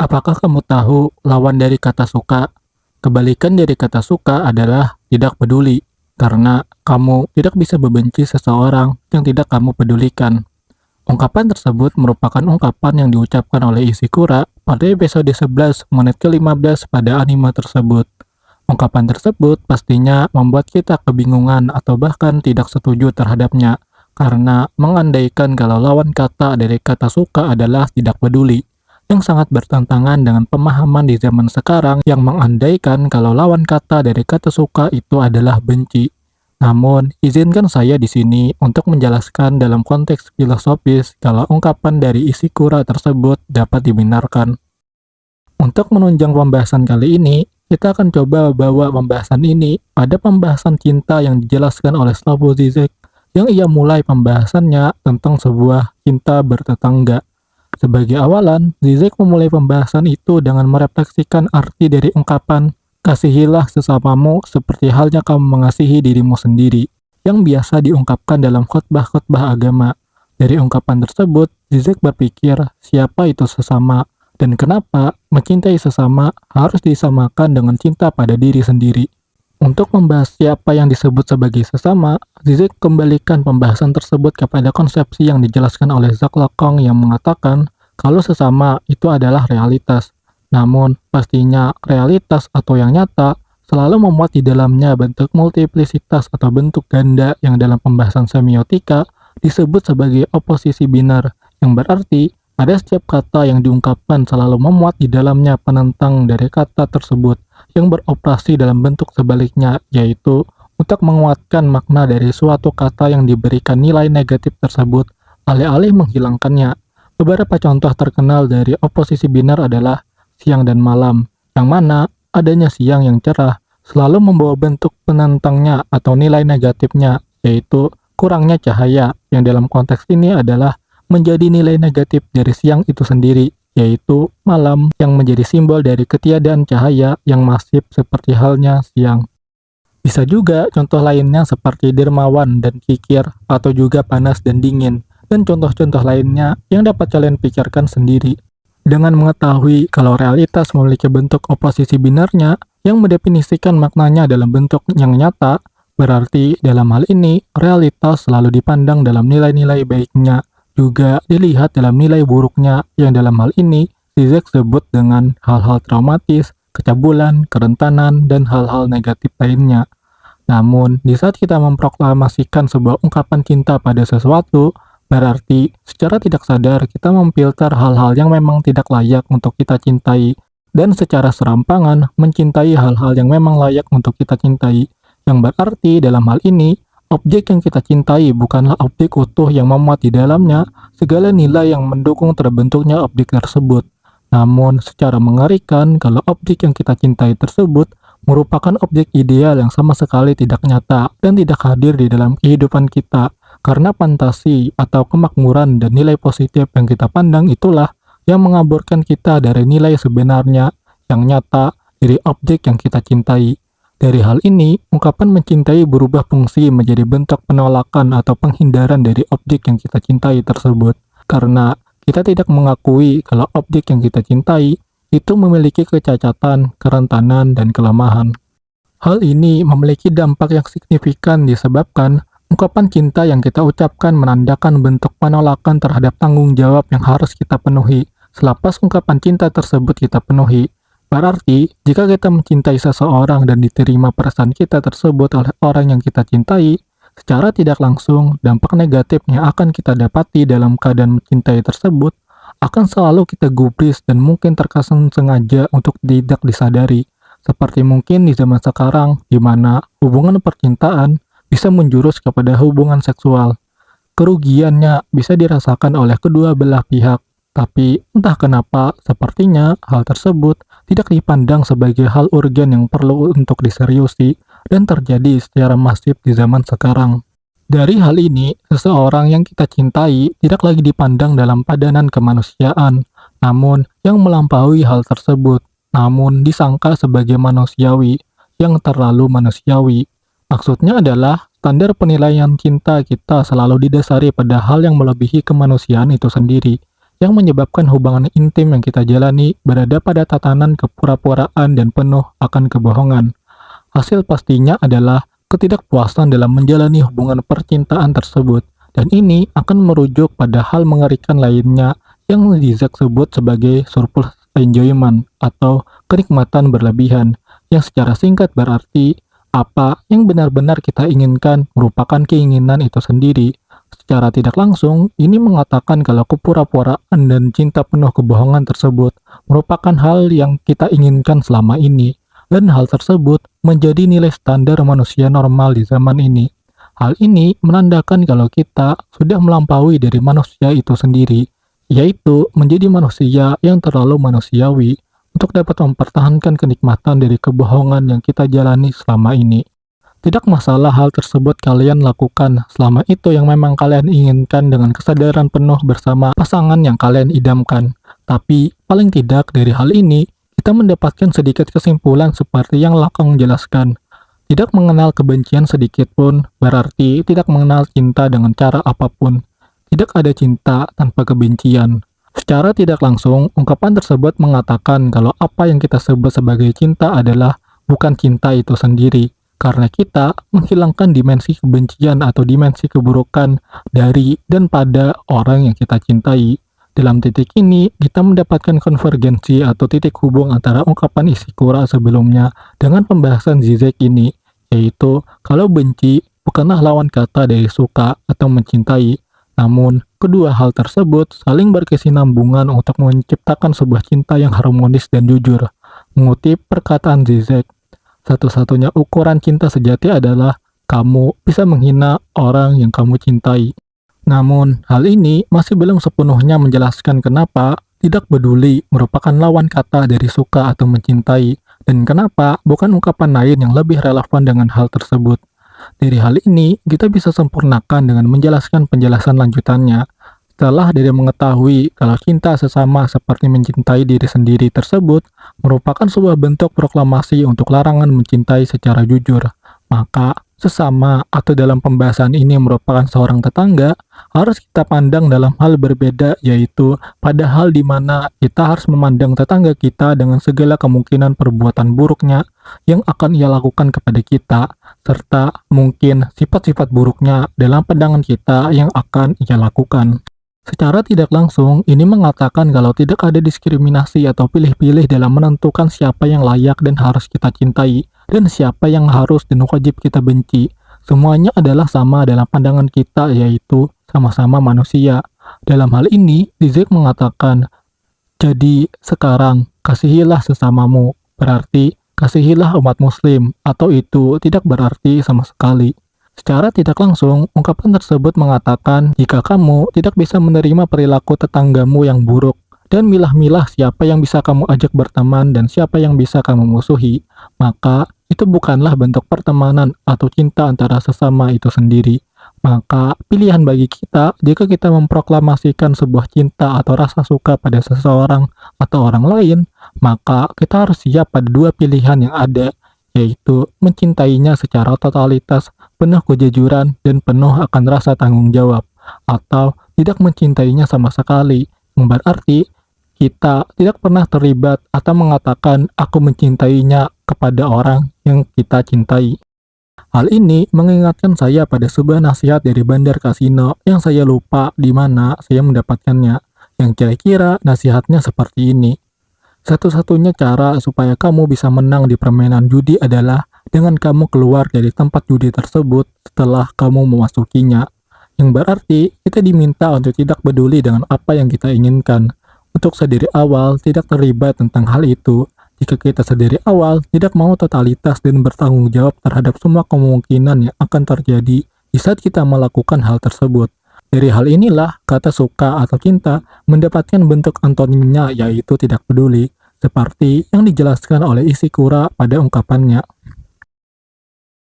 Apakah kamu tahu lawan dari kata suka? Kebalikan dari kata suka adalah tidak peduli, karena kamu tidak bisa membenci seseorang yang tidak kamu pedulikan. Ungkapan tersebut merupakan ungkapan yang diucapkan oleh Ishikura pada episode 11 menit ke-15 pada anime tersebut. Ungkapan tersebut pastinya membuat kita kebingungan atau bahkan tidak setuju terhadapnya, karena mengandaikan kalau lawan kata dari kata suka adalah tidak peduli, yang sangat bertentangan dengan pemahaman di zaman sekarang yang mengandaikan kalau lawan kata dari kata suka itu adalah benci. Namun, izinkan saya di sini untuk menjelaskan dalam konteks filosofis kalau ungkapan dari Ishikura tersebut dapat dibenarkan. Untuk menunjang pembahasan kali ini, kita akan coba bawa pembahasan ini pada pembahasan cinta yang dijelaskan oleh Slavoj Zizek, yang ia mulai pembahasannya tentang sebuah cinta bertetangga. Sebagai awalan, Zizek memulai pembahasan itu dengan merefleksikan arti dari ungkapan "kasihilah sesamamu seperti halnya kamu mengasihi dirimu sendiri", yang biasa diungkapkan dalam khotbah-khotbah agama. Dari ungkapan tersebut, Zizek berpikir siapa itu sesama, dan kenapa mencintai sesama harus disamakan dengan cinta pada diri sendiri. Untuk membahas siapa yang disebut sebagai sesama, Zizek kembalikan pembahasan tersebut kepada konsepsi yang dijelaskan oleh Jacques Lacan yang mengatakan kalau sesama itu adalah realitas. Namun, pastinya realitas atau yang nyata selalu memuat di dalamnya bentuk multiplisitas atau bentuk ganda yang dalam pembahasan semiotika disebut sebagai oposisi binar, yang berarti pada setiap kata yang diungkapkan selalu memuat di dalamnya penentang dari kata tersebut yang beroperasi dalam bentuk sebaliknya, yaitu untuk menguatkan makna dari suatu kata yang diberikan nilai negatif tersebut, alih-alih menghilangkannya. Beberapa contoh terkenal dari oposisi binar adalah siang dan malam, yang mana adanya siang yang cerah selalu membawa bentuk penentangnya atau nilai negatifnya, yaitu kurangnya cahaya, yang dalam konteks ini adalah menjadi nilai negatif dari siang itu sendiri, yaitu malam yang menjadi simbol dari ketiadaan cahaya yang masif seperti halnya siang. Bisa juga contoh lainnya seperti dermawan dan kikir, atau juga panas dan dingin, dan contoh-contoh lainnya yang dapat kalian pikirkan sendiri. Dengan mengetahui kalau realitas memiliki bentuk oposisi binarnya yang mendefinisikan maknanya dalam bentuk yang nyata, berarti dalam hal ini realitas selalu dipandang dalam nilai-nilai baiknya, juga dilihat dalam nilai buruknya, yang dalam hal ini Zizek sebut dengan hal-hal traumatis, kecabulan, kerentanan, dan hal-hal negatif lainnya. Namun, di saat kita memproklamasikan sebuah ungkapan cinta pada sesuatu, berarti secara tidak sadar kita memfilter hal-hal yang memang tidak layak untuk kita cintai, dan secara serampangan mencintai hal-hal yang memang layak untuk kita cintai, yang berarti dalam hal ini objek yang kita cintai bukanlah objek utuh yang memuat di dalamnya segala nilai yang mendukung terbentuknya objek tersebut. Namun, secara mengerikan kalau objek yang kita cintai tersebut merupakan objek ideal yang sama sekali tidak nyata dan tidak hadir di dalam kehidupan kita, karena fantasi atau kemakmuran dan nilai positif yang kita pandang itulah yang mengaburkan kita dari nilai sebenarnya yang nyata dari objek yang kita cintai. Dari hal ini, ungkapan mencintai berubah fungsi menjadi bentuk penolakan atau penghindaran dari objek yang kita cintai tersebut, karena kita tidak mengakui kalau objek yang kita cintai itu memiliki kecacatan, kerentanan, dan kelemahan. Hal ini memiliki dampak yang signifikan disebabkan ungkapan cinta yang kita ucapkan menandakan bentuk penolakan terhadap tanggung jawab yang harus kita penuhi selepas ungkapan cinta tersebut kita penuhi. Berarti, jika kita mencintai seseorang dan diterima perasaan kita tersebut oleh orang yang kita cintai, secara tidak langsung, dampak negatif yang akan kita dapati dalam keadaan mencintai tersebut akan selalu kita gubris dan mungkin terkesan sengaja untuk tidak disadari. Seperti mungkin di zaman sekarang, di mana hubungan percintaan bisa menjurus kepada hubungan seksual. Kerugiannya bisa dirasakan oleh kedua belah pihak, tapi entah kenapa sepertinya hal tersebut tidak dipandang sebagai hal urgen yang perlu untuk diseriusi dan terjadi secara masif di zaman sekarang. Dari hal ini, seseorang yang kita cintai tidak lagi dipandang dalam padanan kemanusiaan, namun yang melampaui hal tersebut, namun disangka sebagai manusiawi, yang terlalu manusiawi. Maksudnya adalah standar penilaian cinta kita selalu didasari pada hal yang melebihi kemanusiaan itu sendiri, yang menyebabkan hubungan intim yang kita jalani berada pada tatanan kepura-puraan dan penuh akan kebohongan. Hasil pastinya adalah ketidakpuasan dalam menjalani hubungan percintaan tersebut, dan ini akan merujuk pada hal mengerikan lainnya yang Zizek sebut sebagai surplus enjoyment atau kenikmatan berlebihan, yang secara singkat berarti apa yang benar-benar kita inginkan merupakan keinginan itu sendiri. Secara tidak langsung, ini mengatakan kalau kepura-puraan dan cinta penuh kebohongan tersebut merupakan hal yang kita inginkan selama ini, dan hal tersebut menjadi nilai standar manusia normal di zaman ini. Hal ini menandakan kalau kita sudah melampaui dari manusia itu sendiri, yaitu menjadi manusia yang terlalu manusiawi untuk dapat mempertahankan kenikmatan dari kebohongan yang kita jalani selama ini. Tidak masalah hal tersebut kalian lakukan selama itu yang memang kalian inginkan dengan kesadaran penuh bersama pasangan yang kalian idamkan. Tapi paling tidak dari hal ini, kita mendapatkan sedikit kesimpulan seperti yang Lakang jelaskan. Tidak mengenal kebencian sedikit pun berarti tidak mengenal cinta dengan cara apapun. Tidak ada cinta tanpa kebencian. Secara tidak langsung, ungkapan tersebut mengatakan kalau apa yang kita sebut sebagai cinta adalah bukan cinta itu sendiri, karena kita menghilangkan dimensi kebencian atau dimensi keburukan dari dan pada orang yang kita cintai. Dalam titik ini, kita mendapatkan konvergensi atau titik hubung antara ungkapan Ishikura sebelumnya dengan pembahasan Zizek ini, yaitu kalau benci bukanlah lawan kata dari suka atau mencintai, namun kedua hal tersebut saling berkesinambungan untuk menciptakan sebuah cinta yang harmonis dan jujur. Mengutip perkataan Zizek, satu-satunya ukuran cinta sejati adalah kamu bisa menghina orang yang kamu cintai. Namun, hal ini masih belum sepenuhnya menjelaskan kenapa tidak peduli merupakan lawan kata dari suka atau mencintai, dan kenapa bukan ungkapan lain yang lebih relevan dengan hal tersebut. Dari hal ini, kita bisa sempurnakan dengan menjelaskan penjelasan lanjutannya. Setelah dari mengetahui kalau cinta sesama seperti mencintai diri sendiri tersebut merupakan sebuah bentuk proklamasi untuk larangan mencintai secara jujur, maka sesama atau dalam pembahasan ini merupakan seorang tetangga harus kita pandang dalam hal berbeda, yaitu pada hal di mana kita harus memandang tetangga kita dengan segala kemungkinan perbuatan buruknya yang akan ia lakukan kepada kita, serta mungkin sifat-sifat buruknya dalam pandangan kita yang akan ia lakukan. Secara tidak langsung, ini mengatakan kalau tidak ada diskriminasi atau pilih-pilih dalam menentukan siapa yang layak dan harus kita cintai, dan siapa yang harus dan wajib kita benci. Semuanya adalah sama dalam pandangan kita, yaitu sama-sama manusia. Dalam hal ini, Zizek mengatakan, jadi sekarang kasihilah sesamamu, berarti kasihilah umat muslim, atau itu tidak berarti sama sekali. Secara tidak langsung, ungkapan tersebut mengatakan jika kamu tidak bisa menerima perilaku tetanggamu yang buruk, dan milah-milah siapa yang bisa kamu ajak berteman dan siapa yang bisa kamu musuhi, maka itu bukanlah bentuk pertemanan atau cinta antara sesama itu sendiri. Maka pilihan bagi kita jika kita memproklamasikan sebuah cinta atau rasa suka pada seseorang atau orang lain, maka kita harus siap pada dua pilihan yang ada, yaitu mencintainya secara totalitas, penuh kejujuran, dan penuh akan rasa tanggung jawab, atau tidak mencintainya sama sekali, yang berarti kita tidak pernah terlibat atau mengatakan aku mencintainya kepada orang yang kita cintai. Hal ini mengingatkan saya pada sebuah nasihat dari Bandar Kasino yang saya lupa di mana saya mendapatkannya, yang kira-kira nasihatnya seperti ini. Satu-satunya cara supaya kamu bisa menang di permainan judi adalah dengan kamu keluar dari tempat judi tersebut setelah kamu memasukinya. Yang berarti kita diminta untuk tidak peduli dengan apa yang kita inginkan. Untuk sedari awal tidak terlibat tentang hal itu. Jika kita sedari awal tidak mau totalitas dan bertanggung jawab terhadap semua kemungkinan yang akan terjadi di saat kita melakukan hal tersebut. Dari hal inilah kata suka atau cinta mendapatkan bentuk antonimnya, yaitu tidak peduli, seperti yang dijelaskan oleh Ishikura pada ungkapannya.